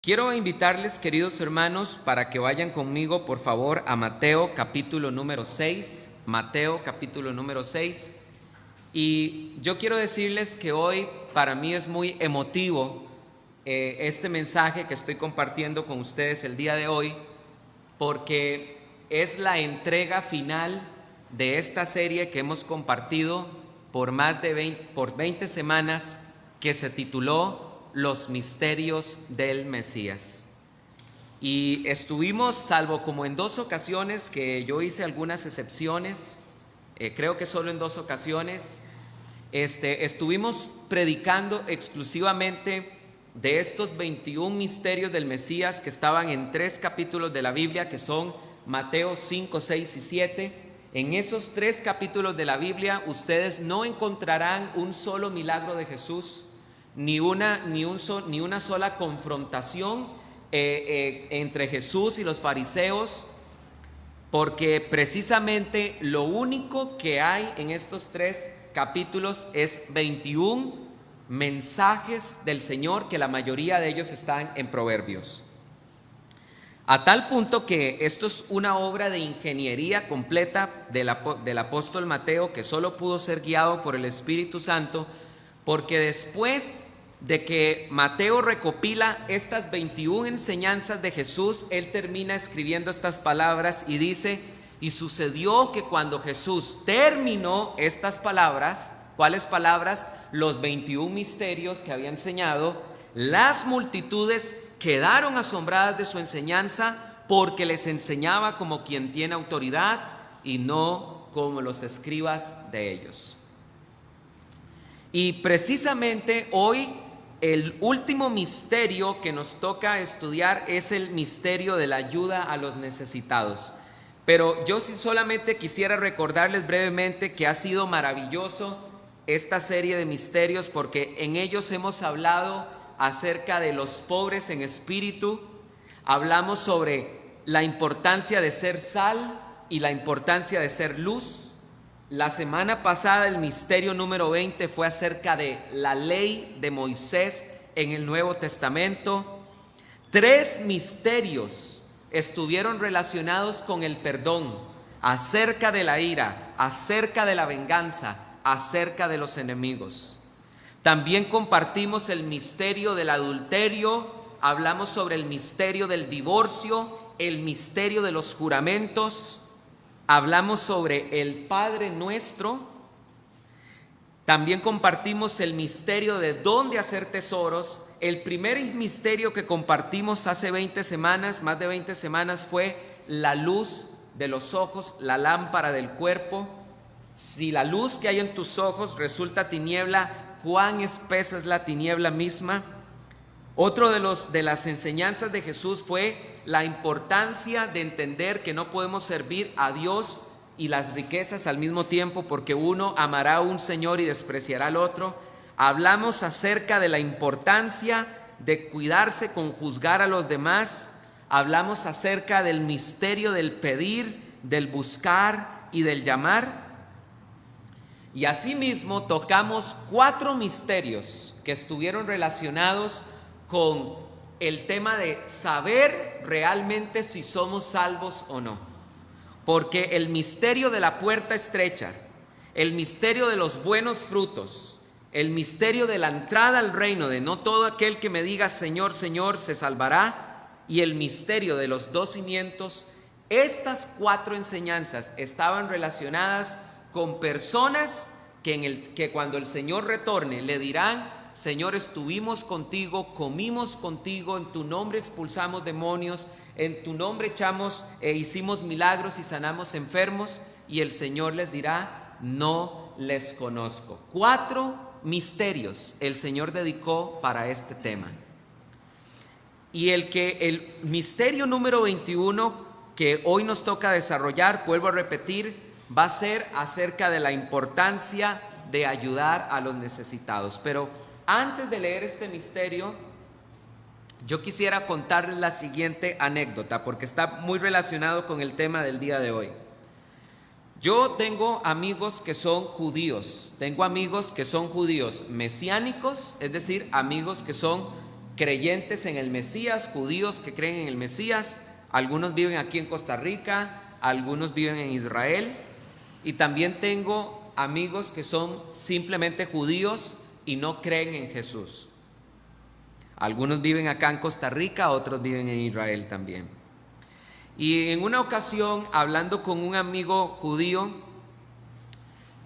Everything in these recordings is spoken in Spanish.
Quiero invitarles, queridos hermanos, para que vayan conmigo, por favor, a Mateo capítulo número 6. Mateo capítulo número 6. Y yo quiero decirles que hoy para mí es muy emotivo este mensaje que estoy compartiendo con ustedes el día de hoy, porque es la entrega final de esta serie que hemos compartido por más de 20 semanas, que se tituló Los misterios del Mesías. Y estuvimos, salvo como en 2 ocasiones, que yo hice algunas excepciones, creo que solo en 2 ocasiones, estuvimos predicando exclusivamente de estos 21 misterios del Mesías que estaban en 3 capítulos de la Biblia, que son Mateo 5, 6 y 7. En esos 3 capítulos de la Biblia ustedes no encontrarán un solo milagro de Jesús, ni una sola confrontación entre Jesús y los fariseos, porque precisamente lo único que hay en estos 3 capítulos es 21 mensajes del Señor, que la mayoría de ellos están en Proverbios. A tal punto que esto es una obra de ingeniería completa del apóstol Mateo, que solo pudo ser guiado por el Espíritu Santo, porque después de que Mateo recopila estas 21 enseñanzas de Jesús, él termina escribiendo estas palabras y dice: y sucedió que cuando Jesús terminó estas palabras, ¿cuáles palabras? Los 21 misterios que había enseñado, las multitudes quedaron asombradas de su enseñanza, porque les enseñaba como quien tiene autoridad y no como los escribas de ellos. Y precisamente hoy el último misterio que nos toca estudiar es el misterio de la ayuda a los necesitados. Pero yo sí solamente quisiera recordarles brevemente que ha sido maravilloso esta serie de misterios, porque en ellos hemos hablado acerca de los pobres en espíritu, hablamos sobre la importancia de ser sal y la importancia de ser luz. La semana pasada el misterio número 20 fue acerca de la ley de Moisés en el Nuevo Testamento. 3 misterios estuvieron relacionados con el perdón, acerca de la ira, acerca de la venganza, acerca de los enemigos. También compartimos el misterio del adulterio, hablamos sobre el misterio del divorcio, el misterio de los juramentos. Hablamos sobre el Padre Nuestro. También compartimos el misterio de dónde hacer tesoros. El primer misterio que compartimos hace 20 semanas, más de 20 semanas, fue la luz de los ojos, la lámpara del cuerpo. Si la luz que hay en tus ojos resulta tiniebla, ¿cuán espesa es la tiniebla misma? Otro de las enseñanzas de Jesús fue la importancia de entender que no podemos servir a Dios y las riquezas al mismo tiempo, porque uno amará a un Señor y despreciará al otro. Hablamos acerca de la importancia de cuidarse con juzgar a los demás. Hablamos acerca del misterio del pedir, del buscar y del llamar. Y asimismo tocamos 4 misterios que estuvieron relacionados con el tema de saber realmente si somos salvos o no. Porque el misterio de la puerta estrecha, el misterio de los buenos frutos, el misterio de la entrada al reino, de no todo aquel que me diga Señor, Señor se salvará, y el misterio de los 2 cimientos, estas 4 enseñanzas estaban relacionadas con personas que cuando el Señor retorne le dirán: Señor, estuvimos contigo, comimos contigo, en tu nombre expulsamos demonios, en tu nombre hicimos milagros y sanamos enfermos. Y el Señor les dirá: no les conozco. 4 misterios el Señor dedicó para este tema. Y el misterio número 21 que hoy nos toca desarrollar, vuelvo a repetir, va a ser acerca de la importancia de ayudar a los necesitados. Pero antes de leer este misterio, yo quisiera contarles la siguiente anécdota, porque está muy relacionado con el tema del día de hoy. Yo tengo amigos que son judíos, mesiánicos, es decir, amigos creyentes en el Mesías, judíos que creen en el Mesías. Algunos viven aquí en Costa Rica, algunos viven en Israel. Y también tengo amigos que son simplemente judíos y no creen en Jesús. Algunos viven acá en Costa Rica, otros viven en Israel también. Y en una ocasión, hablando con un amigo judío,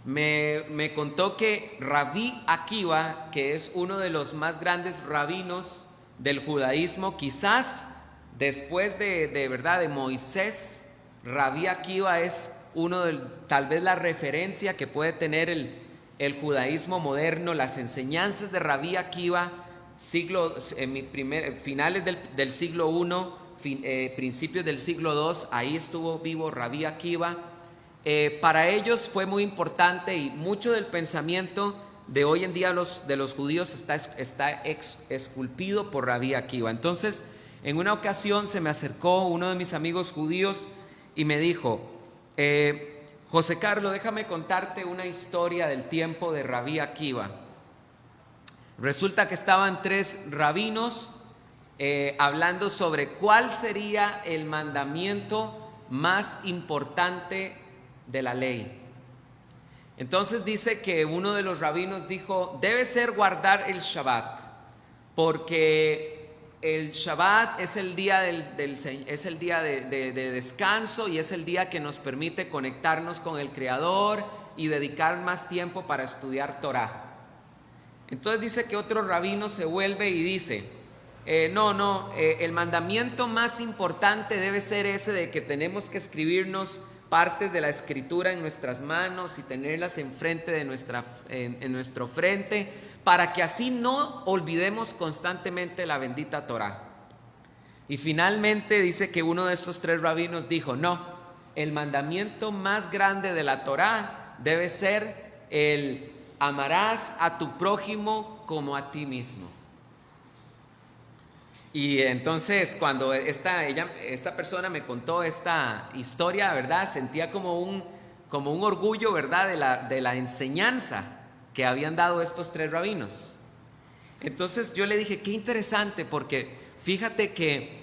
me contó que Rabí Akiva, que es uno de los más grandes rabinos del judaísmo, quizás después de verdad de Moisés, Rabí Akiva es tal vez la referencia que puede tener el judaísmo moderno. Las enseñanzas de Rabí Akiva, finales del siglo I, principios del siglo II, ahí estuvo vivo Rabí Akiva. Para ellos fue muy importante, y mucho del pensamiento de hoy en día de los judíos está esculpido por Rabí Akiva. Entonces, en una ocasión se me acercó uno de mis amigos judíos y me dijo: José Carlos, déjame contarte una historia del tiempo de Rabí Akiva. Resulta que estaban tres rabinos hablando sobre cuál sería el mandamiento más importante de la ley. Entonces dice que uno de los rabinos dijo: debe ser guardar el Shabbat, porque el Shabbat es el día de descanso, y es el día que nos permite conectarnos con el Creador y dedicar más tiempo para estudiar Torah. Entonces dice que otro rabino se vuelve y dice: el mandamiento más importante debe ser ese de que tenemos que escribirnos partes de la escritura en nuestras manos y tenerlas enfrente de en nuestro frente, para que así no olvidemos constantemente la bendita Torah. Y finalmente dice que uno de estos tres rabinos dijo: no, el mandamiento más grande de la Torah debe ser el amarás a tu prójimo como a ti mismo. Y entonces cuando esta persona me contó esta historia, ¿verdad?, sentía como un orgullo, ¿verdad?, de la enseñanza que habían dado estos tres rabinos. Entonces yo le dije: qué interesante, porque fíjate que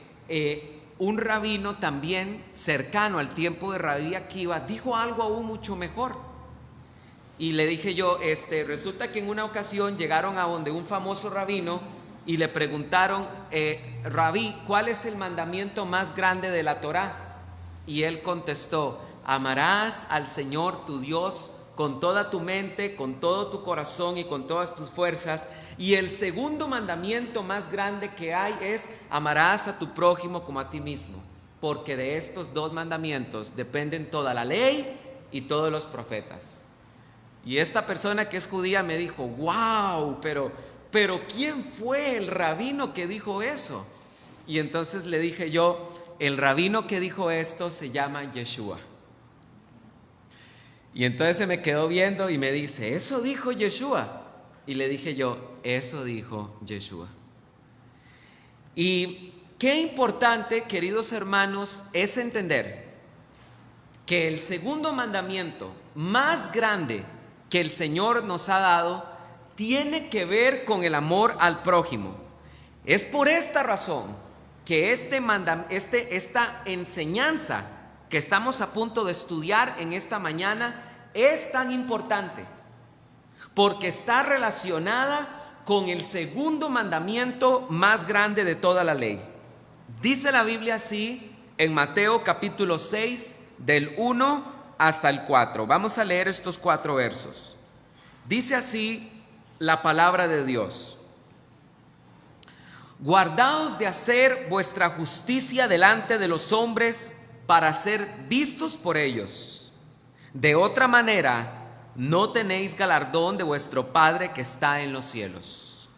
un rabino también cercano al tiempo de Rabí Akiva dijo algo aún mucho mejor. Y le dije yo: resulta que en una ocasión llegaron a donde un famoso rabino y le preguntaron: Rabí, ¿cuál es el mandamiento más grande de la Torah? Y él contestó: amarás al Señor tu Dios con toda tu mente, con todo tu corazón y con todas tus fuerzas. Y el segundo mandamiento más grande que hay es: amarás a tu prójimo como a ti mismo, porque de estos dos mandamientos dependen toda la ley y todos los profetas. Y esta persona que es judía me dijo: wow, pero ¿quién fue el rabino que dijo eso? Y entonces le dije yo: el rabino que dijo esto se llama Yeshua. Y entonces se me quedó viendo y me dice: ¿eso dijo Yeshua? Y le dije yo: eso dijo Yeshua. Y qué importante, queridos hermanos, es entender que el segundo mandamiento más grande que el Señor nos ha dado tiene que ver con el amor al prójimo. Es por esta razón que esta enseñanza que estamos a punto de estudiar en esta mañana es tan importante, porque está relacionada con el segundo mandamiento más grande de toda la ley. Dice la Biblia así en Mateo capítulo 6, del 1 hasta el 4. Vamos a leer estos 4 versos. Dice así la palabra de Dios: guardaos de hacer vuestra justicia delante de los hombres para ser vistos por ellos. De otra manera, no tenéis galardón de vuestro Padre que está en los cielos.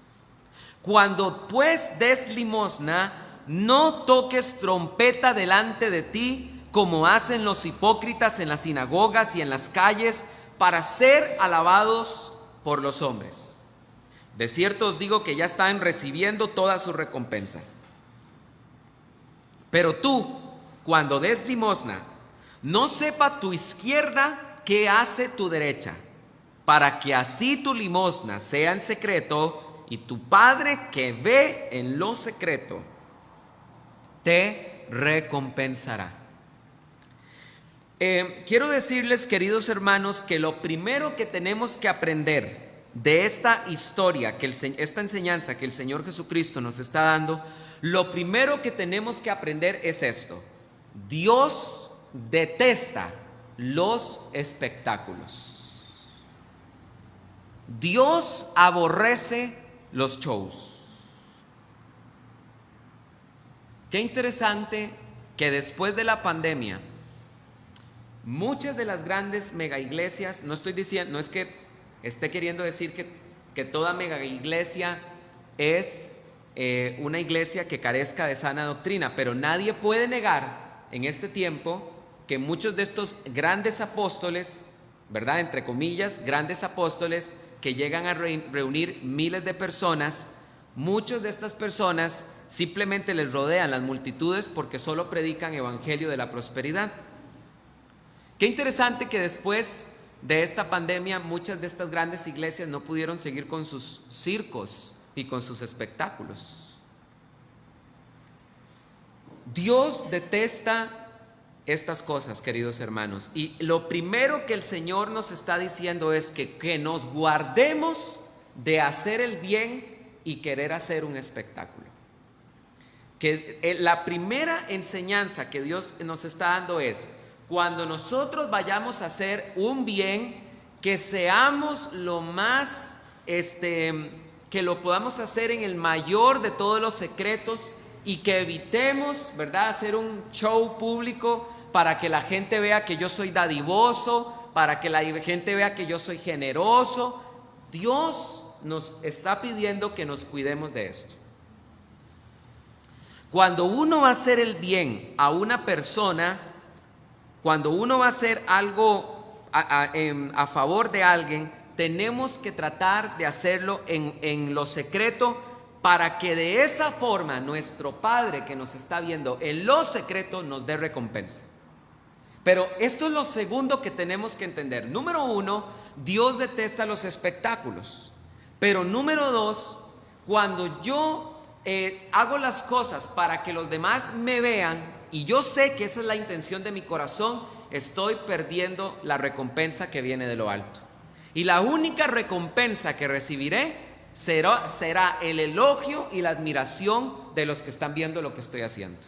Cuando pues des limosna, no toques trompeta delante de ti, como hacen los hipócritas en las sinagogas y en las calles, para ser alabados por los hombres. De cierto os digo que ya están recibiendo toda su recompensa. Pero tú, cuando des limosna, no sepa tu izquierda qué hace tu derecha, para que así tu limosna sea en secreto, y tu Padre que ve en lo secreto te recompensará. Quiero decirles, queridos hermanos, que lo primero que tenemos que aprender de esta historia, esta enseñanza que el Señor Jesucristo nos está dando, lo primero que tenemos que aprender es esto: Dios detesta los espectáculos. Dios aborrece los shows. Qué interesante que después de la pandemia, muchas de las grandes mega iglesias, no estoy diciendo, no es que esté queriendo decir que toda mega iglesia es una iglesia que carezca de sana doctrina, pero nadie puede negar en este tiempo que muchos de estos grandes apóstoles, ¿verdad? Entre comillas, grandes apóstoles que llegan a reunir miles de personas, muchas de estas personas simplemente les rodean las multitudes porque solo predican evangelio de la prosperidad. Qué interesante que después de esta pandemia muchas de estas grandes iglesias no pudieron seguir con sus circos y con sus espectáculos. Dios detesta estas cosas, queridos hermanos, y lo primero que el Señor nos está diciendo es que nos guardemos de hacer el bien y querer hacer un espectáculo. Que la primera enseñanza que Dios nos está dando es: cuando nosotros vayamos a hacer un bien, que seamos lo más, que lo podamos hacer en el mayor de todos los secretos, y que evitemos, ¿verdad?, hacer un show público para que la gente vea que yo soy dadivoso, para que la gente vea que yo soy generoso. Dios nos está pidiendo que nos cuidemos de esto. Cuando uno va a hacer el bien a una persona, cuando uno va a hacer algo a favor de alguien, tenemos que tratar de hacerlo en lo secreto, para que de esa forma nuestro Padre que nos está viendo en lo secreto nos dé recompensa. Pero esto es lo segundo que tenemos que entender. Número uno, Dios detesta los espectáculos. Pero número dos, cuando yo hago las cosas para que los demás me vean, y yo sé que esa es la intención de mi corazón, estoy perdiendo la recompensa que viene de lo alto. Y la única recompensa que recibiré será el elogio y la admiración de los que están viendo lo que estoy haciendo.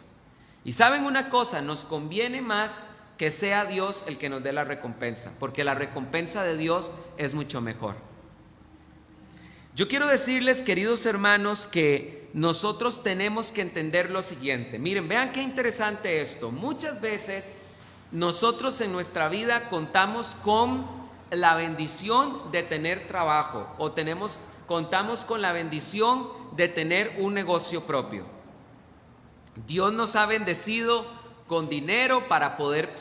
Y saben una cosa, nos conviene más que sea Dios el que nos dé la recompensa, porque la recompensa de Dios es mucho mejor. Yo quiero decirles, queridos hermanos, que nosotros tenemos que entender lo siguiente. Miren, vean qué interesante esto. Muchas veces nosotros en nuestra vida contamos con la bendición de tener trabajo, o contamos con la bendición de tener un negocio propio. Dios nos ha bendecido con dinero para poder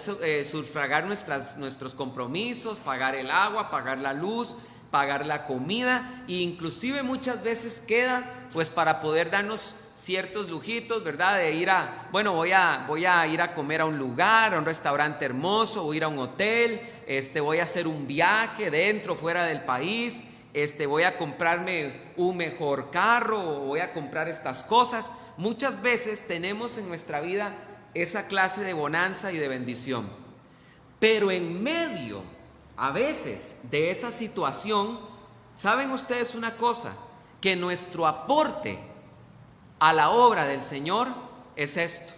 sufragar nuestros compromisos, pagar el agua, pagar la luz, pagar la comida, e inclusive muchas veces queda pues para poder darnos ciertos lujitos, ¿verdad? De ir voy a ir a comer a un lugar, a un restaurante hermoso, voy a ir a un hotel, voy a hacer un viaje dentro, fuera del país, voy a comprarme un mejor carro, o voy a comprar estas cosas. Muchas veces tenemos en nuestra vida esa clase de bonanza y de bendición, pero en medio a veces de esa situación, ¿saben ustedes una cosa? Que nuestro aporte a la obra del Señor es esto: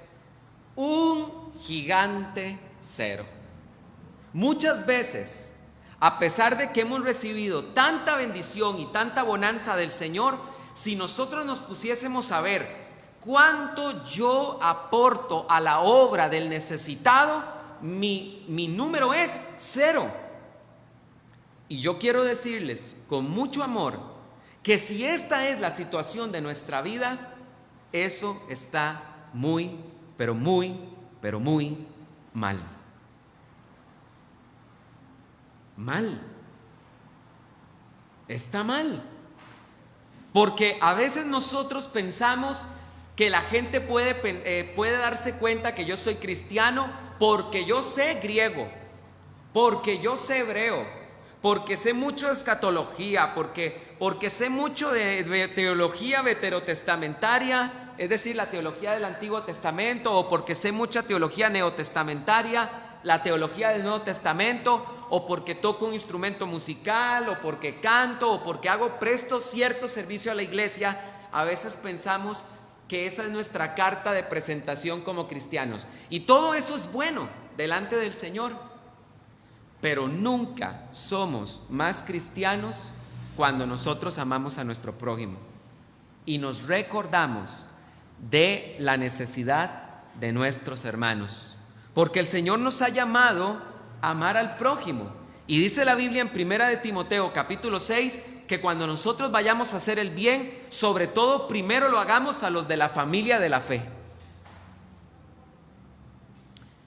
un gigante cero. Muchas veces, a pesar de que hemos recibido tanta bendición y tanta bonanza del Señor, si nosotros nos pusiésemos a ver cuánto yo aporto a la obra del necesitado, mi número es cero. Y yo quiero decirles con mucho amor que si esta es la situación de nuestra vida, eso está muy, pero muy, pero muy mal. Mal. Está mal. Porque a veces nosotros pensamos que la gente puede darse cuenta que yo soy cristiano porque yo sé griego, porque yo sé hebreo, porque sé mucho de escatología, porque sé mucho de teología veterotestamentaria, es decir, la teología del Antiguo Testamento, o porque sé mucha teología neotestamentaria, la teología del Nuevo Testamento, o porque toco un instrumento musical, o porque canto, o porque presto cierto servicio a la iglesia. A veces pensamos que esa es nuestra carta de presentación como cristianos, y todo eso es bueno delante del Señor, pero nunca somos más cristianos cuando nosotros amamos a nuestro prójimo y nos recordamos de la necesidad de nuestros hermanos, porque el Señor nos ha llamado a amar al prójimo, y dice la Biblia en 1 de Timoteo capítulo 6 que cuando nosotros vayamos a hacer el bien, sobre todo primero lo hagamos a los de la familia de la fe.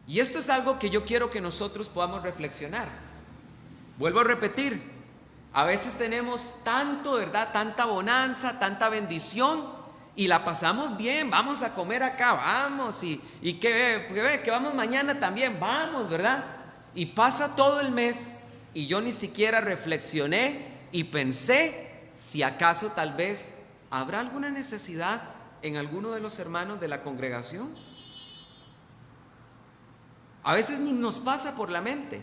Y esto es algo que yo quiero que nosotros podamos reflexionar. Vuelvo a repetir, a veces tenemos tanto, ¿verdad? Tanta bonanza, tanta bendición, y la pasamos bien. Vamos a comer acá, vamos, y que vamos mañana también, vamos, ¿verdad? Y pasa todo el mes y yo ni siquiera reflexioné y pensé si acaso tal vez habrá alguna necesidad en alguno de los hermanos de la congregación. A veces ni nos pasa por la mente.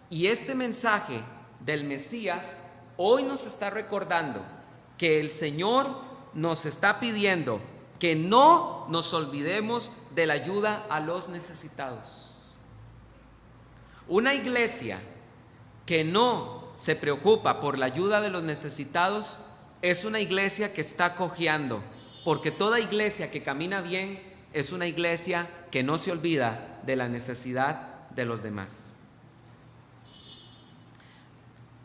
Y este mensaje del Mesías hoy nos está recordando que el Señor nos está pidiendo que no nos olvidemos de la ayuda a los necesitados. Una iglesia que no se preocupa por la ayuda de los necesitados es una iglesia que está cojeando, porque toda iglesia que camina bien es una iglesia que no se olvida de la necesidad de los demás.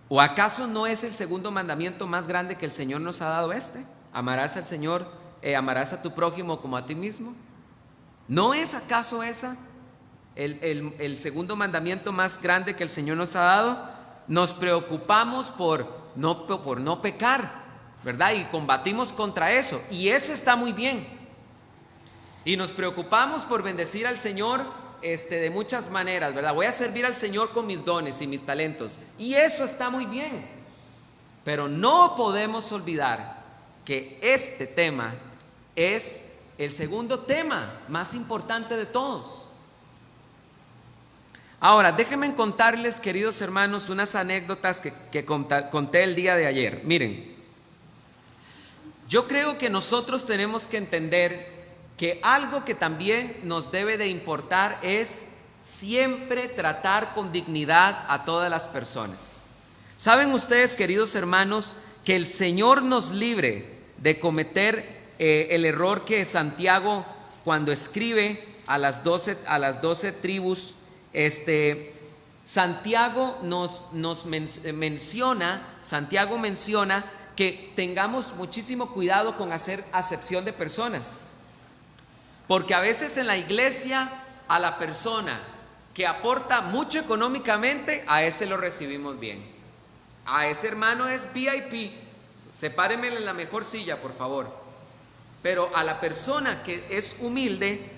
¿O acaso no es el segundo mandamiento más grande que el Señor nos ha dado este? Amarás al Señor, amarás a tu prójimo como a ti mismo. ¿No es acaso esa el segundo mandamiento más grande que el Señor nos ha dado? Nos preocupamos por no pecar, ¿verdad? Y combatimos contra eso, y eso está muy bien. Y nos preocupamos por bendecir al Señor de muchas maneras, ¿verdad? Voy a servir al Señor con mis dones y mis talentos, y eso está muy bien. Pero no podemos olvidar que este tema es el segundo tema más importante de todos. Ahora, déjenme contarles, queridos hermanos, unas anécdotas que conté el día de ayer. Miren, yo creo que nosotros tenemos que entender que algo que también nos debe de importar es siempre tratar con dignidad a todas las personas. ¿Saben ustedes, queridos hermanos, que el Señor nos libre de cometer el error que Santiago, cuando escribe a las 12 tribus, Santiago menciona que tengamos muchísimo cuidado con hacer acepción de personas, porque a veces en la iglesia a la persona que aporta mucho económicamente, a ese lo recibimos bien. A ese hermano es VIP, sepáreme en la mejor silla, por favor. Pero a la persona que es humilde,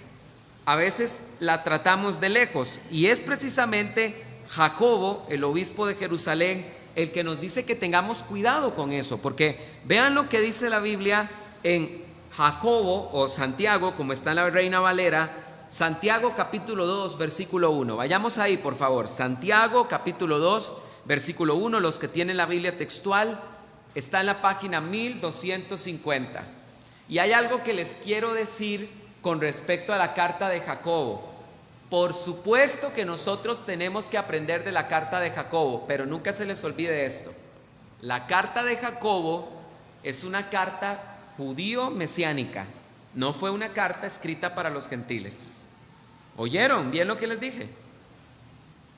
a veces la tratamos de lejos, y es precisamente Jacobo, el obispo de Jerusalén, el que nos dice que tengamos cuidado con eso, porque vean lo que dice la Biblia en Jacobo, o Santiago, como está en la Reina Valera, Santiago capítulo 2, versículo 1. Vayamos ahí, por favor. Santiago capítulo 2, versículo 1. Los que tienen la Biblia textual, está en la página 1250. Y hay algo que les quiero decir con respecto a la carta de Jacobo. Por supuesto que nosotros tenemos que aprender de la carta de Jacobo, pero nunca se les olvide esto. La carta de Jacobo es una carta judío-mesiánica, no fue una carta escrita para los gentiles. ¿Oyeron bien lo que les dije?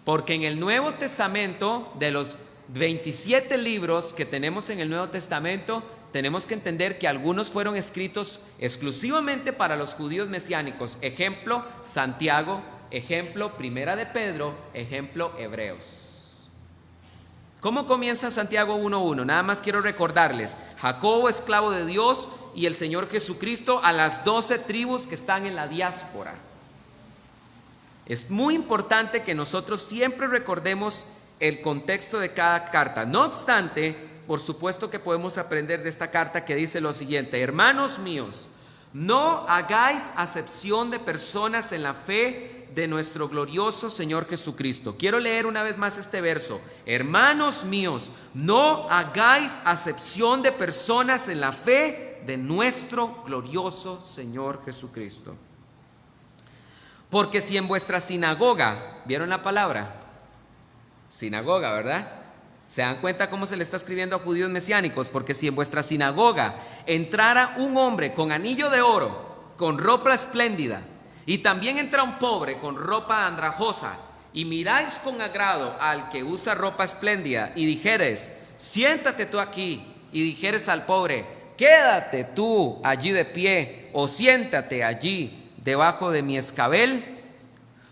Porque en el Nuevo Testamento, de los 27 libros que tenemos en el Nuevo Testamento, tenemos que entender que algunos fueron escritos exclusivamente para los judíos mesiánicos. Ejemplo, Santiago. Ejemplo, Primera de Pedro. Ejemplo, Hebreos. ¿Cómo comienza Santiago 1:1? Nada más quiero recordarles: Jacobo, esclavo de Dios, y el Señor Jesucristo a las 12 tribus que están en la diáspora. Es muy importante que nosotros siempre recordemos el contexto de cada carta. No obstante, por supuesto que podemos aprender de esta carta que dice lo siguiente: hermanos míos, no hagáis acepción de personas en la fe de nuestro glorioso Señor Jesucristo. Quiero leer una vez más este verso. Hermanos míos, no hagáis acepción de personas en la fe de nuestro glorioso Señor Jesucristo. Porque si en vuestra sinagoga, ¿vieron la palabra? Sinagoga, ¿verdad? ¿Se dan cuenta cómo se le está escribiendo a judíos mesiánicos? Porque si en vuestra sinagoga entrara un hombre con anillo de oro, con ropa espléndida, y también entra un pobre con ropa andrajosa, y miráis con agrado al que usa ropa espléndida, y dijeres, siéntate tú aquí, y dijeres al pobre, quédate tú allí de pie, o siéntate allí debajo de mi escabel,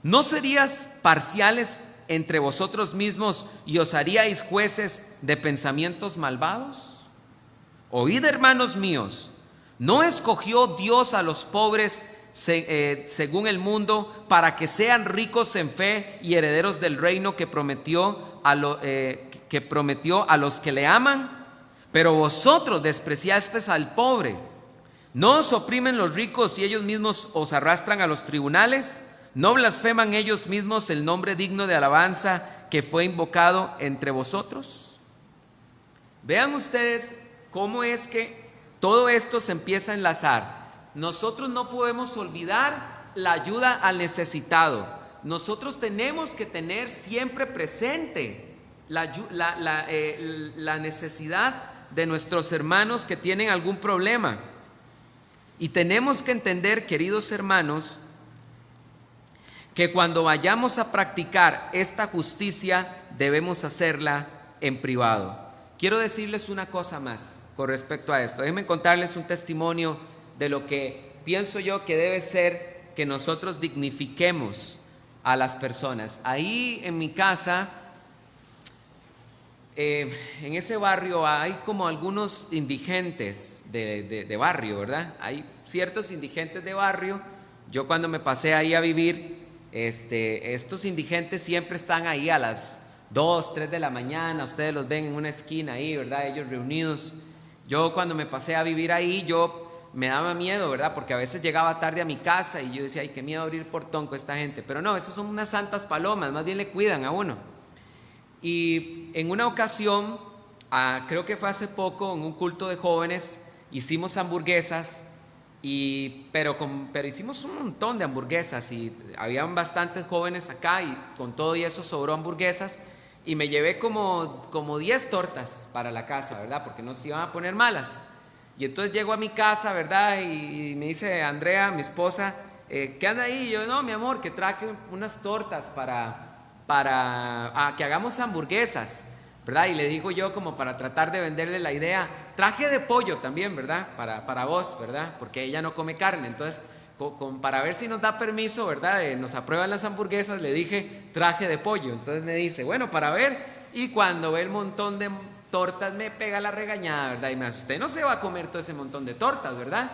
¿no serías parciales entre vosotros mismos y os haríais jueces de pensamientos malvados? Oíd, hermanos míos, ¿no escogió Dios a los pobres según el mundo para que sean ricos en fe y herederos del reino que prometió a los que le aman? Pero vosotros despreciasteis al pobre. ¿No os oprimen los ricos y ellos mismos os arrastran a los tribunales? ¿No blasfeman ellos mismos el nombre digno de alabanza que fue invocado entre vosotros? Vean ustedes cómo es que todo esto se empieza a enlazar. Nosotros no podemos olvidar la ayuda al necesitado. Nosotros tenemos que tener siempre presente la necesidad de nuestros hermanos que tienen algún problema. Y tenemos que entender, queridos hermanos, que cuando vayamos a practicar esta justicia debemos hacerla en privado. Quiero decirles una cosa más con respecto a esto. Déjenme contarles un testimonio de lo que pienso yo que debe ser que nosotros dignifiquemos a las personas. Ahí en mi casa, en ese barrio hay como algunos indigentes de barrio, ¿verdad? Hay ciertos indigentes de barrio. Yo cuando me pasé ahí a vivir, estos indigentes siempre están ahí a las 2, 3 de la mañana. Ustedes los ven en una esquina ahí, ¿verdad? Ellos reunidos. Yo cuando me pasé a vivir ahí, me daba miedo, ¿verdad? Porque a veces llegaba tarde a mi casa y yo decía, ay, qué miedo abrir portón con esta gente. Pero no, esas son unas santas palomas, más bien le cuidan a uno. Y en una ocasión, creo que fue hace poco, en un culto de jóvenes, hicimos hamburguesas, pero hicimos un montón de hamburguesas y habían bastantes jóvenes acá y con todo y eso sobró hamburguesas y me llevé como 10 tortas para la casa, ¿verdad? Porque no se iban a poner malas. Y entonces llego a mi casa, ¿verdad? Y me dice Andrea, mi esposa, ¿qué anda ahí? Y yo, no, mi amor, que traje unas tortas para que hagamos hamburguesas, ¿verdad? Y le digo yo como para tratar de venderle la idea, traje de pollo también, ¿verdad? Para vos, ¿verdad? Porque ella no come carne, entonces para ver si nos da permiso, ¿verdad? Nos aprueban las hamburguesas, le dije traje de pollo, entonces me dice, bueno, para ver, y cuando ve el montón de tortas me pega la regañada, ¿verdad? Y me dice, usted no se va a comer todo ese montón de tortas, ¿verdad?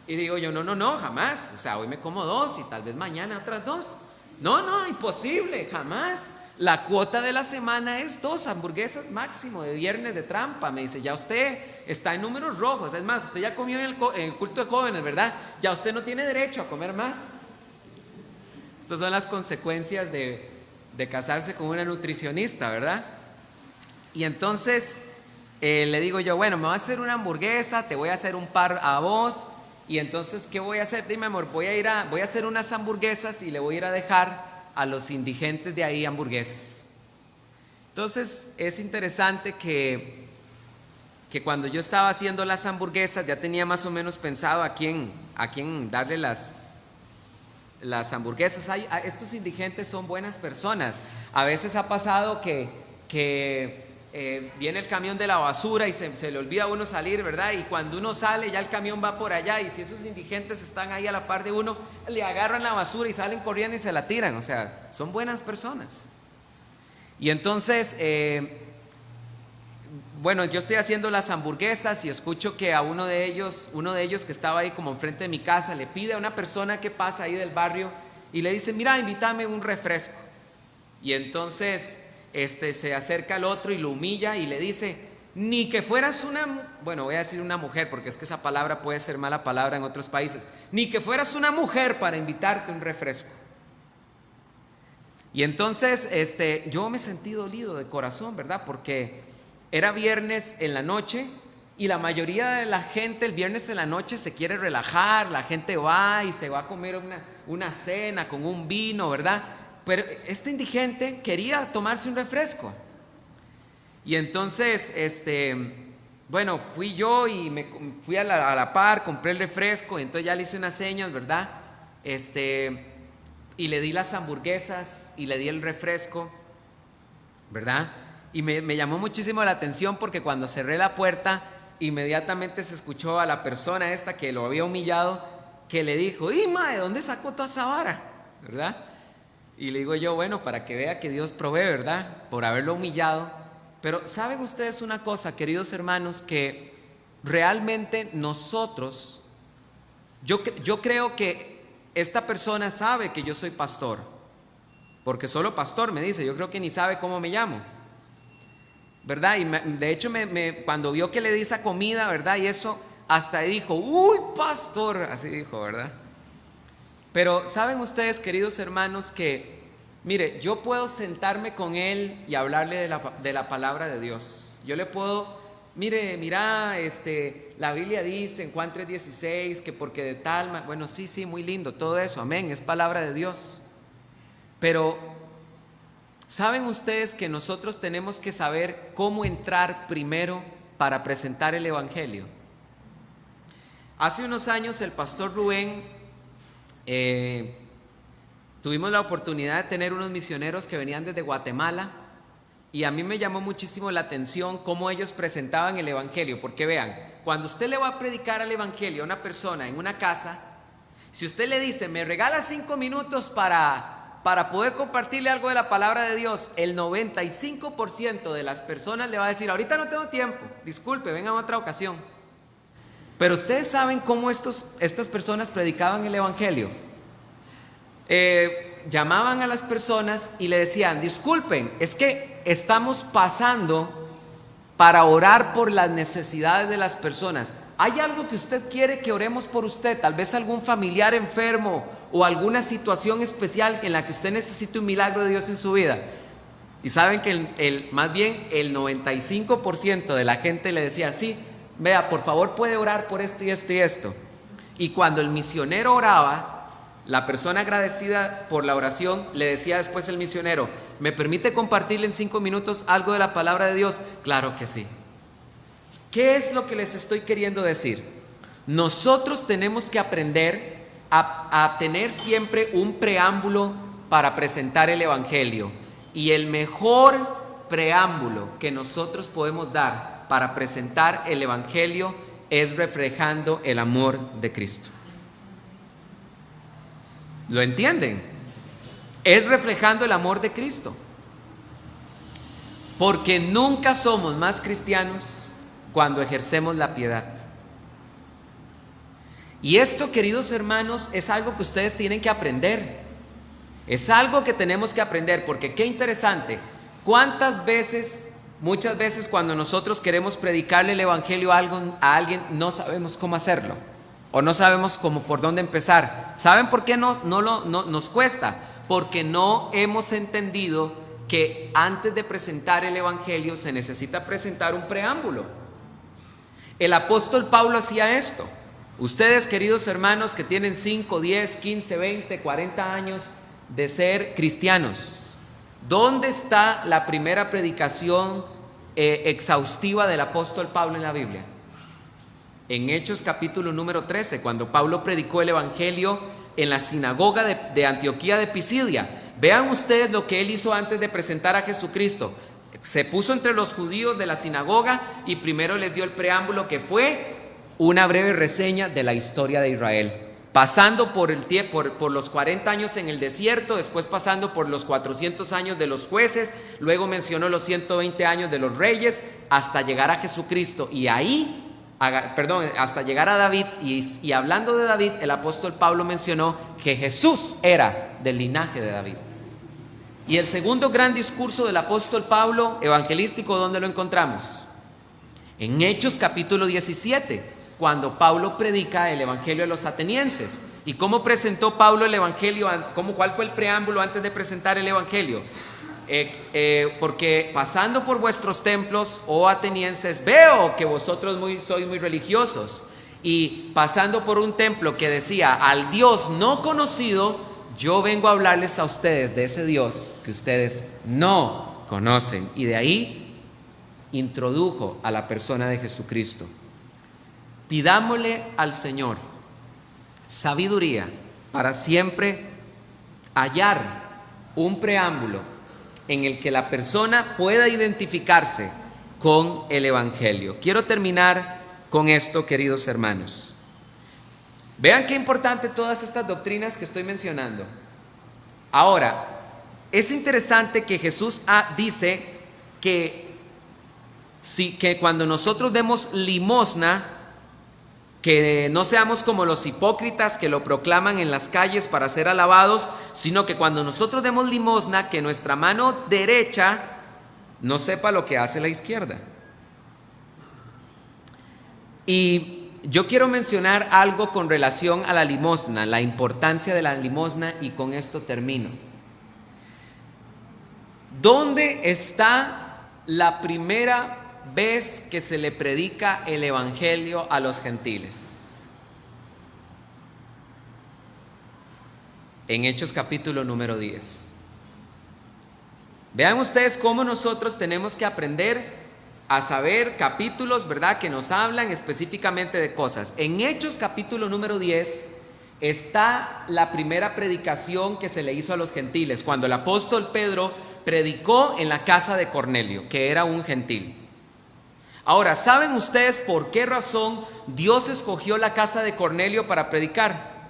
Y digo yo, no, jamás, o sea, hoy me como 2 y tal vez mañana otras 2. No, imposible, jamás. La cuota de la semana es 2 hamburguesas máximo de viernes de trampa. Me dice, ya usted está en números rojos. Es más, usted ya comió en el culto de jóvenes, ¿verdad? Ya usted no tiene derecho a comer más. Estas son las consecuencias de casarse con una nutricionista, ¿verdad? Y entonces le digo yo, bueno, me voy a hacer una hamburguesa, te voy a hacer un par a vos. Y entonces, ¿qué voy a hacer? Dime, amor, voy a hacer unas hamburguesas y le voy a ir a dejar a los indigentes de ahí hamburguesas. Entonces, es interesante que cuando yo estaba haciendo las hamburguesas, ya tenía más o menos pensado a quién darle las hamburguesas. Estos indigentes son buenas personas. A veces ha pasado que viene el camión de la basura y se le olvida a uno salir, ¿verdad? Y cuando uno sale ya el camión va por allá y si esos indigentes están ahí a la par de uno, le agarran la basura y salen corriendo y se la tiran. O sea, son buenas personas. Y entonces, bueno, yo estoy haciendo las hamburguesas y escucho que a uno de ellos que estaba ahí como enfrente de mi casa, le pide a una persona que pasa ahí del barrio y le dice, mira, invítame un refresco. Y entonces se acerca al otro y lo humilla y le dice, ni que fueras bueno, voy a decir una mujer porque es que esa palabra puede ser mala palabra en otros países, ni que fueras una mujer para invitarte un refresco. Y entonces yo me sentí dolido de corazón, ¿verdad? Porque era viernes en la noche y la mayoría de la gente el viernes en la noche se quiere relajar, la gente va y se va a comer una cena con un vino, ¿verdad? Pero este indigente quería tomarse un refresco. Y entonces, bueno, fui yo y me fui a la par, compré el refresco, y entonces ya le hice unas señas, ¿verdad? Y le di las hamburguesas y le di el refresco, ¿verdad? Y me llamó muchísimo la atención porque cuando cerré la puerta, inmediatamente se escuchó a la persona esta que lo había humillado, que le dijo, ¡y mae, ¿dónde sacó toda esa vara? ¿Verdad? Y le digo yo, bueno, para que vea que Dios provee, ¿verdad? Por haberlo humillado. Pero ¿saben ustedes una cosa, queridos hermanos? Que realmente nosotros, yo creo que esta persona sabe que yo soy pastor, porque solo pastor me dice, yo creo que ni sabe cómo me llamo, ¿verdad? Y de hecho cuando vio que le di esa comida, ¿verdad? Y eso, hasta dijo, uy, pastor, así dijo, ¿verdad? Pero ¿saben ustedes, queridos hermanos, que mire, yo puedo sentarme con él y hablarle de la palabra de Dios? Yo le puedo, mira, la Biblia dice en Juan 3:16 que porque de tal, bueno, sí, muy lindo, todo eso, amén, es palabra de Dios. Pero ¿saben ustedes que nosotros tenemos que saber cómo entrar primero para presentar el evangelio? Hace unos años el pastor Rubén, tuvimos la oportunidad de tener unos misioneros que venían desde Guatemala y a mí me llamó muchísimo la atención cómo ellos presentaban el evangelio, porque vean, cuando usted le va a predicar el evangelio a una persona en una casa, si usted le dice, me regala 5 minutos para poder compartirle algo de la palabra de Dios, el 95% de las personas le va a decir, ahorita no tengo tiempo, disculpe, venga en otra ocasión. Pero ustedes saben cómo estas personas predicaban el evangelio. Llamaban a las personas y le decían, disculpen, es que estamos pasando para orar por las necesidades de las personas. ¿Hay algo que usted quiere que oremos por usted? Tal vez algún familiar enfermo o alguna situación especial en la que usted necesite un milagro de Dios en su vida. Y saben que más bien el 95% de la gente le decía, sí, vea, por favor puede orar por esto y esto y esto. Y cuando el misionero oraba, la persona agradecida por la oración le decía después el misionero, ¿me permite compartirle en 5 minutos algo de la palabra de Dios? Claro que sí. ¿Qué es lo que les estoy queriendo decir? Nosotros tenemos que aprender a tener siempre un preámbulo para presentar el evangelio. Y el mejor preámbulo que nosotros podemos dar para presentar el evangelio es reflejando el amor de Cristo. ¿Lo entienden? Es reflejando el amor de Cristo. Porque nunca somos más cristianos cuando ejercemos la piedad. Y esto, queridos hermanos, es algo que ustedes tienen que aprender. Es algo que tenemos que aprender, porque qué interesante. ¿Cuántas veces, muchas veces cuando nosotros queremos predicarle el evangelio a alguien, no sabemos cómo hacerlo? O no sabemos por dónde empezar. ¿Saben por qué nos cuesta? Porque no hemos entendido que antes de presentar el evangelio se necesita presentar un preámbulo. El apóstol Pablo hacía esto. Ustedes, queridos hermanos, que tienen 5, 10, 15, 20, 40 años de ser cristianos, ¿dónde está la primera predicación exhaustiva del apóstol Pablo en la Biblia? En Hechos capítulo número 13, cuando Pablo predicó el evangelio en la sinagoga de Antioquía de Pisidia. Vean ustedes lo que él hizo antes de presentar a Jesucristo. Se puso entre los judíos de la sinagoga y primero les dio el preámbulo, que fue una breve reseña de la historia de Israel, pasando por los 40 años en el desierto, después pasando por los 400 años de los jueces, luego mencionó los 120 años de los reyes, hasta llegar a Jesucristo. Y ahí, hasta llegar a David, y hablando de David, el apóstol Pablo mencionó que Jesús era del linaje de David. Y el segundo gran discurso del apóstol Pablo, evangelístico, ¿dónde lo encontramos? En Hechos capítulo 17, cuando Pablo predica el evangelio a los atenienses. ¿Y cómo presentó Pablo el evangelio? ¿Cuál fue el preámbulo antes de presentar el evangelio? Porque pasando por vuestros templos, oh atenienses, veo que vosotros sois muy religiosos. Y pasando por un templo que decía al Dios no conocido, yo vengo a hablarles a ustedes de ese Dios que ustedes no conocen. Y de ahí introdujo a la persona de Jesucristo. Pidámosle al Señor sabiduría para siempre hallar un preámbulo en el que la persona pueda identificarse con el Evangelio. Quiero terminar con esto, queridos hermanos. Vean qué importante todas estas doctrinas que estoy mencionando. Ahora, es interesante que Jesús dice que cuando nosotros demos limosna, que no seamos como los hipócritas que lo proclaman en las calles para ser alabados, sino que cuando nosotros demos limosna, que nuestra mano derecha no sepa lo que hace la izquierda. Y yo quiero mencionar algo con relación a la limosna, la importancia de la limosna, y con esto termino. ¿Dónde está la primera vez que se le predica el evangelio a los gentiles? En Hechos capítulo número 10. Vean ustedes cómo nosotros tenemos que aprender a saber capítulos, ¿verdad?, que nos hablan específicamente de cosas. En Hechos capítulo número 10 está la primera predicación que se le hizo a los gentiles, cuando el apóstol Pedro predicó en la casa de Cornelio, que era un gentil. Ahora, ¿saben ustedes por qué razón Dios escogió la casa de Cornelio para predicar?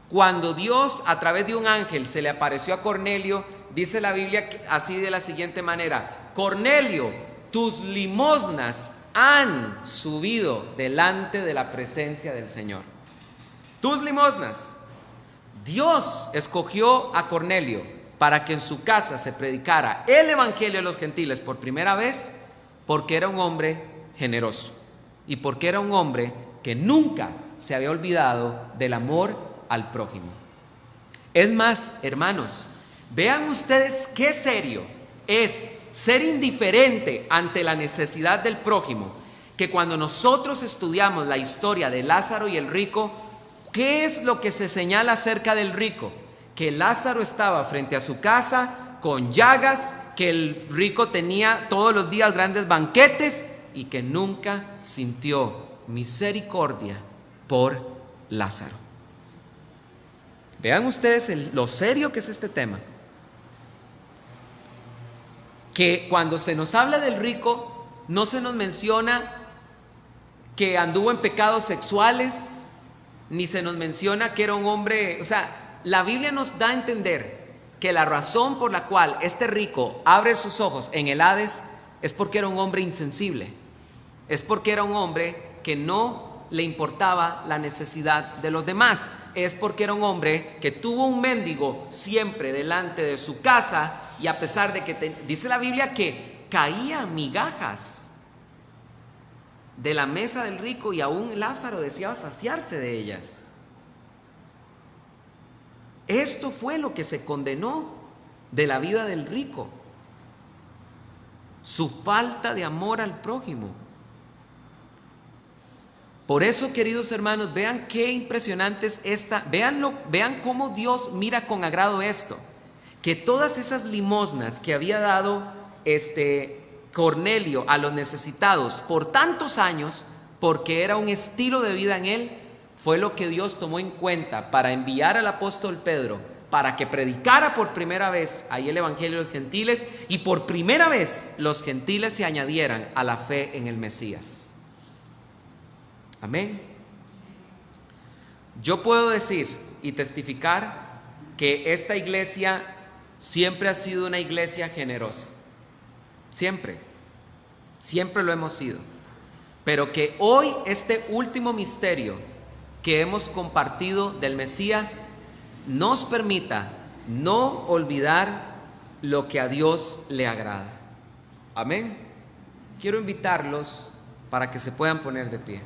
Cuando Dios a través de un ángel se le apareció a Cornelio, dice la Biblia así, de la siguiente manera: Cornelio, tus limosnas han subido delante de la presencia del Señor. Tus limosnas. Dios escogió a Cornelio para que en su casa se predicara el evangelio a los gentiles por primera vez, porque era un hombre generoso y porque era un hombre que nunca se había olvidado del amor al prójimo. Es más, hermanos, vean ustedes qué serio es ser indiferente ante la necesidad del prójimo, que cuando nosotros estudiamos la historia de Lázaro y el rico, ¿qué es lo que se señala acerca del rico? Que Lázaro estaba frente a su casa con llagas, que el rico tenía todos los días grandes banquetes y que nunca sintió misericordia por Lázaro. Vean ustedes lo serio que es este tema. Que cuando se nos habla del rico, no se nos menciona que anduvo en pecados sexuales, ni se nos menciona que era un hombre. O sea, la Biblia nos da a entender que la razón por la cual este rico abre sus ojos en el Hades es porque era un hombre insensible, es porque era un hombre que no le importaba la necesidad de los demás, es porque era un hombre que tuvo un mendigo siempre delante de su casa. Y a pesar de que dice la Biblia que caía migajas de la mesa del rico, y aún Lázaro deseaba saciarse de ellas. Esto fue lo que se condenó de la vida del rico: su falta de amor al prójimo. Por eso, queridos hermanos, vean qué impresionante es esta. Vean cómo Dios mira con agrado esto. Que todas esas limosnas que había dado Cornelio a los necesitados por tantos años, porque era un estilo de vida en él, fue lo que Dios tomó en cuenta para enviar al apóstol Pedro para que predicara por primera vez ahí el evangelio de los gentiles, y por primera vez los gentiles se añadieran a la fe en el Mesías. Amén. Yo puedo decir y testificar que esta iglesia siempre ha sido una iglesia generosa. Siempre lo hemos sido. Pero que hoy este último misterio que hemos compartido del Mesías nos permita no olvidar lo que a Dios le agrada. Amén. Quiero invitarlos para que se puedan poner de pie.